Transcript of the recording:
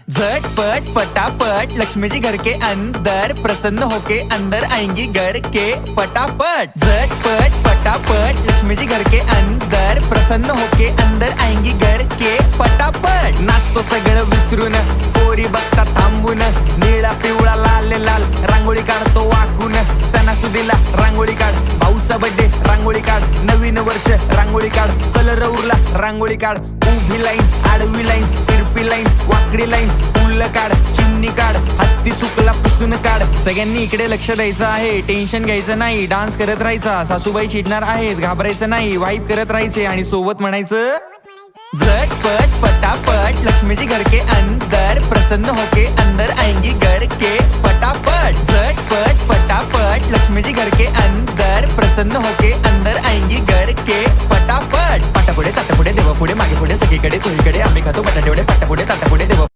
झटपट फटाफट लक्ष्मी जी घर के अंदर प्रसन्न होके अंदर आएंगी घर के फटाफट। झटपट फटाफट लक्ष्मी जी घर के अंदर प्रसन्न होके अंदर आएंगी घर के फटाफट। नाचतो सगळं विसरून पोरी बघता थांबून निळा पिवळा लाल लाल रांगोळी काढतो वाकून। सणासुदीला रांगोळी काढ, भाऊचा बर्थडे रांगोळी काढ, नवीन वर्ष रांगोळी काढ, कलर उरला रांगोळी काढ, उभी लाईन आडवी लाईन तिरपी लाईन वाकडी लाईन फुल काढ, चिमणी काढ, हत्ती चुकला पुसून काढ। सगळ्यांनी इकडे लक्ष द्यायचं आहे, टेन्शन घ्यायचं नाही, डान्स करत राहायचा। सासूबाई चिडणार आहेत, घाबरायचं नाही, वाईप करत राहायचे आणि सोबत म्हणायचं झटपट फटाफट लक्ष्मी जी घर के अंदर प्रसन्न होके अंदर आएंगी घर के फटाफट। झटपट फटाफट लक्ष्मी जी घर के अंदर प्रसन्न होके अंदर आएंगी घर के फटाफट। पाटापुढे ताटापुढे देवापुढे मागे पुढे सगळीकडे चोहीकडे आम्ही खातो बटाटेवडे पाटापुढे ताटापुढे देवा